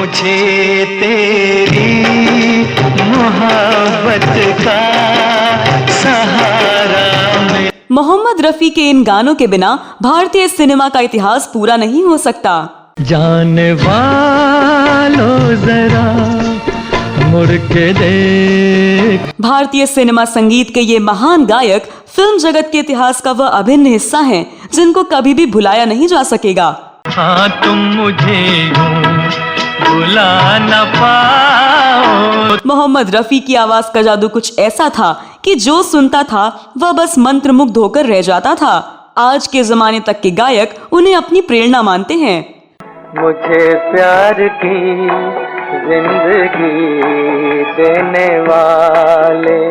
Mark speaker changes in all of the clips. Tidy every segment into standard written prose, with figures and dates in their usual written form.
Speaker 1: मुझे तेरी मोहब्बत का सहारा मिला।
Speaker 2: मोहम्मद रफी के इन गानों के बिना भारतीय सिनेमा का इतिहास पूरा नहीं हो सकता।
Speaker 1: जाने वालों जरा मुड़ के देख।
Speaker 2: भारतीय सिनेमा संगीत के ये महान गायक फिल्म जगत के इतिहास का वह अभिन्न हिस्सा हैं, जिनको कभी भी भुलाया नहीं जा सकेगा।
Speaker 1: हाँ तुम मुझे यूं भुला न पाओ।
Speaker 2: मोहम्मद रफी की आवाज का जादू कुछ ऐसा था कि जो सुनता था वह बस मंत्रमुग्ध होकर रह जाता था। आज के जमाने तक के गायक उन्हें अपनी प्रेरणा मानते हैं।
Speaker 1: मुझे प्यार की जिंदगी देने वाले।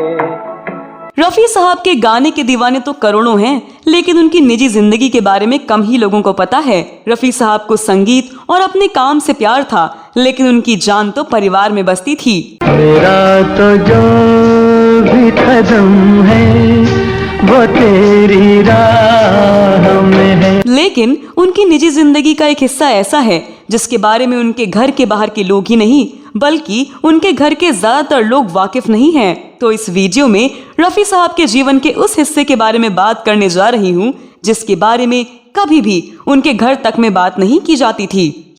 Speaker 2: रफी साहब के गाने के दीवाने तो करोड़ों हैं, लेकिन उनकी निजी जिंदगी के बारे में कम ही लोगों को पता है। रफी साहब को संगीत और अपने काम से प्यार था, लेकिन उनकी जान तो परिवार में बसती थी।
Speaker 1: मेरा तो जो भी कदम है वो तेरी राह में है।
Speaker 2: लेकिन उनकी निजी जिंदगी का एक हिस्सा ऐसा है जिसके बारे में उनके घर के बाहर के लोग ही नहीं बल्कि उनके घर के ज्यादातर लोग वाकिफ नहीं हैं। तो इस वीडियो में रफी साहब के जीवन के उस हिस्से के बारे में बात करने जा रही हूँ जिसके बारे में कभी भी उनके घर तक में बात नहीं की जाती थी।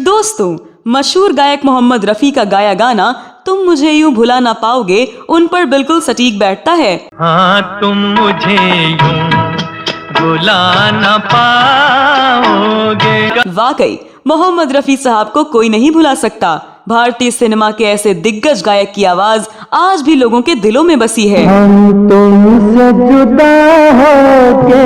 Speaker 2: दोस्तों, मशहूर गायक मोहम्मद रफी का गाया गाना तुम मुझे यूं भुला ना पाओगे उन पर बिल्कुल सटीक बैठता है।
Speaker 1: हाँ तुम मुझे यूं भुला ना पाओगे।
Speaker 2: वाकई मोहम्मद रफी साहब को कोई नहीं भुला सकता। भारतीय सिनेमा के ऐसे दिग्गज गायक की आवाज आज भी लोगों के दिलों में बसी है।
Speaker 1: हम तुमसे जुदा होके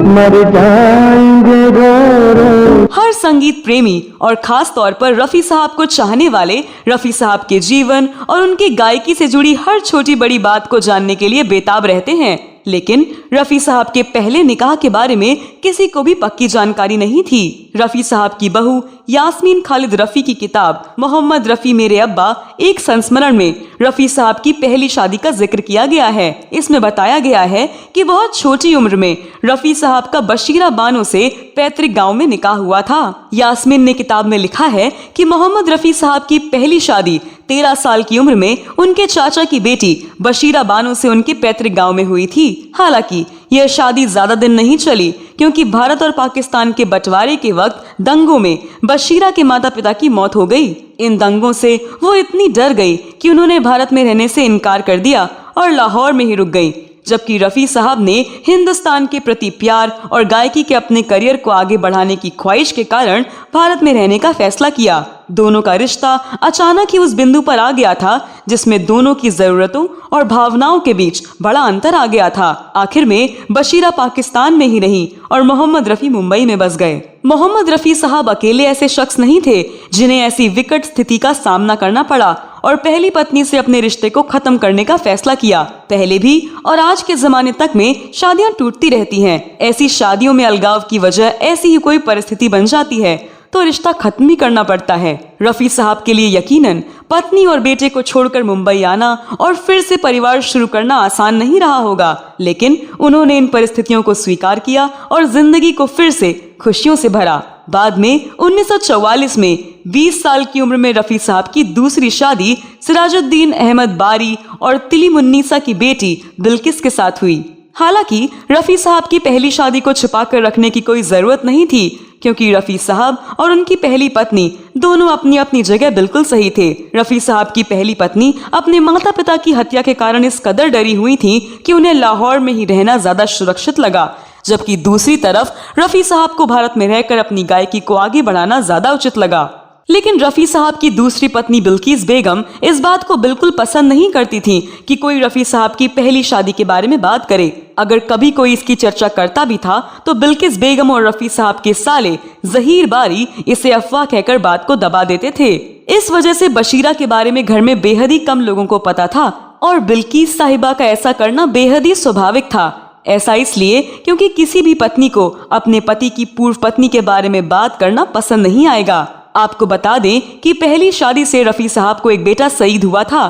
Speaker 1: मर जाएंगे रो रो।
Speaker 2: हर संगीत प्रेमी और खास तौर पर रफी साहब को चाहने वाले रफी साहब के जीवन और उनकी गायकी से जुड़ी हर छोटी बड़ी बात को जानने के लिए बेताब रहते हैं। लेकिन रफी साहब के पहले निकाह के बारे में किसी को भी पक्की जानकारी नहीं थी। रफी साहब की बहू यास्मीन खालिद रफी की किताब मोहम्मद रफी मेरे अब्बा एक संस्मरण में रफी साहब की पहली शादी का जिक्र किया गया है। इसमें बताया गया है कि बहुत छोटी उम्र में रफी साहब का बशीरा बानो से पैतृक गांव में निकाह हुआ था। यास्मीन ने किताब में लिखा है कि मोहम्मद रफी साहब की पहली शादी 13 साल की उम्र में उनके चाचा की बेटी बशीरा बानो से उनके पैतृक गांव में हुई थी। हालांकि यह शादी ज्यादा दिन नहीं चली क्योंकि भारत और पाकिस्तान के बंटवारे के वक्त दंगों में बशीरा के माता पिता की मौत हो गई। इन दंगों से वो इतनी डर गई कि उन्होंने भारत में रहने से इनकार कर दिया और लाहौर में ही रुक गई। जबकि रफी साहब ने हिंदुस्तान के प्रति प्यार और गायकी के अपने करियर को आगे बढ़ाने की ख्वाहिश के कारण भारत में रहने का फैसला किया। दोनों का रिश्ता अचानक ही उस बिंदु पर आ गया था जिसमें दोनों की जरूरतों और भावनाओं के बीच बड़ा अंतर आ गया था। आखिर में बशीरा पाकिस्तान में ही रही और मोहम्मद रफी मुंबई में बस गए। मोहम्मद रफी साहब अकेले ऐसे शख्स नहीं थे जिन्हें ऐसी विकट स्थिति का सामना करना पड़ा और पहली पत्नी से अपने रिश्ते को खत्म करने का फैसला किया। पहले भी और आज के जमाने तक में शादियां टूटती रहती हैं। ऐसी शादियों में अलगाव की वजह ऐसी ही कोई परिस्थिति बन जाती है तो रिश्ता खत्म ही करना पड़ता है। रफी साहब के लिए यकीनन पत्नी और बेटे को छोड़कर मुंबई आना और फिर से परिवार शुरू करना आसान नहीं रहा होगा, लेकिन उन्होंने इन परिस्थितियों को स्वीकार किया और जिंदगी को फिर से खुशियों से भरा। बाद में 1944 में 20 साल की उम्र में रफी साहब की दूसरी शादी सिराजुद्दीन अहमद बारी और तिली मुन्नीसा की बेटी बिल्किस के साथ हुई। हालांकि रफी साहब की पहली शादी को छुपा कर रखने की कोई जरूरत नहीं थी क्योंकि रफी साहब और उनकी पहली पत्नी दोनों अपनी अपनी जगह बिल्कुल सही थे। रफी साहब की पहली पत्नी अपने माता पिता की हत्या के कारण इस कदर डरी हुई थी कि उन्हें लाहौर में ही रहना ज्यादा सुरक्षित लगा, जबकि दूसरी तरफ रफी साहब को भारत में रहकर अपनी गायकी को आगे बढ़ाना ज्यादा उचित लगा। लेकिन रफी साहब की दूसरी पत्नी बिल्किस बेगम इस बात को बिल्कुल पसंद नहीं करती थी कि कोई रफी साहब की पहली शादी के बारे में बात करे। अगर कभी कोई इसकी चर्चा करता भी था तो बिल्किस बेगम और रफी साहब के साले जहीर बारी इसे अफवाह कहकर बात को दबा देते थे। इस वजह से बशीरा के बारे में घर में बेहद ही कम लोगों को पता था और बिल्किस साहिबा का ऐसा करना बेहद ही स्वाभाविक था। ऐसा इसलिए क्योंकि किसी भी पत्नी को अपने पति की पूर्व पत्नी के बारे में बात करना पसंद नहीं आएगा। आपको बता दें कि पहली शादी से रफी साहब को एक बेटा सईद हुआ था।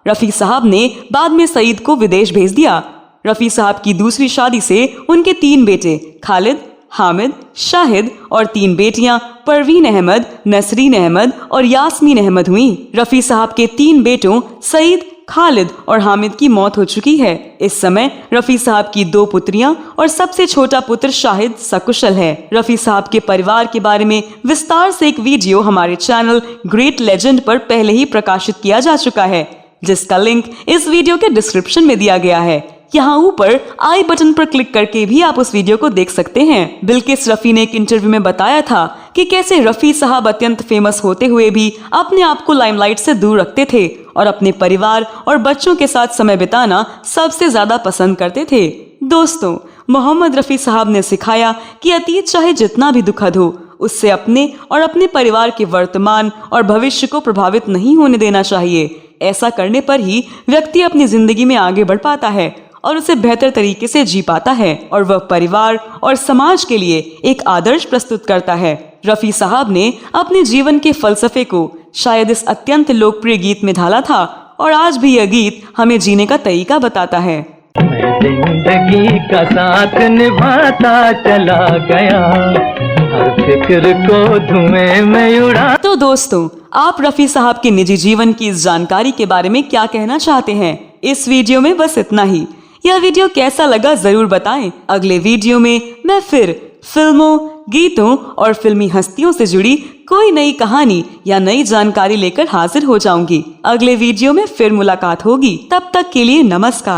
Speaker 2: रफी साहब ने बाद में सईद को विदेश भेज दिया। रफी साहब की दूसरी शादी से उनके 3 बेटे खालिद, हामिद, शाहिद और 3 बेटियां परवीन अहमद, नसरीन अहमद और यास्मीन अहमद हुई। रफी साहब के 3 बेटों सईद, खालिद और हामिद की मौत हो चुकी है। इस समय रफी साहब की 2 पुत्रियां और सबसे छोटा पुत्र शाहिद सकुशल है। रफी साहब के परिवार के बारे में विस्तार से एक वीडियो हमारे चैनल ग्रेट लेजेंड पर पहले ही प्रकाशित किया जा चुका है, जिसका लिंक इस वीडियो के डिस्क्रिप्शन में दिया गया है। यहाँ ऊपर आई बटन पर क्लिक करके भी आप उस वीडियो को देख सकते हैं। बिल्किस रफी ने एक इंटरव्यू में बताया था कि कैसे रफी साहब अत्यंत फेमस होते हुए भी अपने आप को लाइमलाइट से दूर रखते थे और अपने परिवार और बच्चों के साथ समय बिताना सबसे ज्यादा पसंद करते थे। दोस्तों, मोहम्मद रफी साहब ने सिखाया कि अतीत चाहे जितना भी दुखद हो, उससे अपने और अपने परिवार के वर्तमान और भविष्य को प्रभावित नहीं होने देना चाहिए। ऐसा करने पर ही व्यक्ति अपनी जिंदगी में आगे बढ़ पाता है और उसे बेहतर तरीके से जी पाता है और वह परिवार और समाज के लिए एक आदर्श प्रस्तुत करता है। रफी साहब ने अपने जीवन के फलसफे को शायद इस अत्यंत लोकप्रिय गीत में ढाला था और आज भी यह गीत हमें जीने का तरीका बताता है।
Speaker 1: मैं जिंदगी का साथ निभाता चला गया, हर फिक्र को धुएं में उड़ा।
Speaker 2: तो दोस्तों, आप रफी साहब के निजी जीवन की इस जानकारी के बारे में क्या कहना चाहते हैं? इस वीडियो में बस इतना ही। यह वीडियो कैसा लगा जरूर बताएं। अगले वीडियो में मैं फिर फिल्मों, गीतों और फिल्मी हस्तियों से जुड़ी कोई नई कहानी या नई जानकारी लेकर हाजिर हो जाऊंगी। अगले वीडियो में फिर मुलाकात होगी। तब तक के लिए नमस्कार।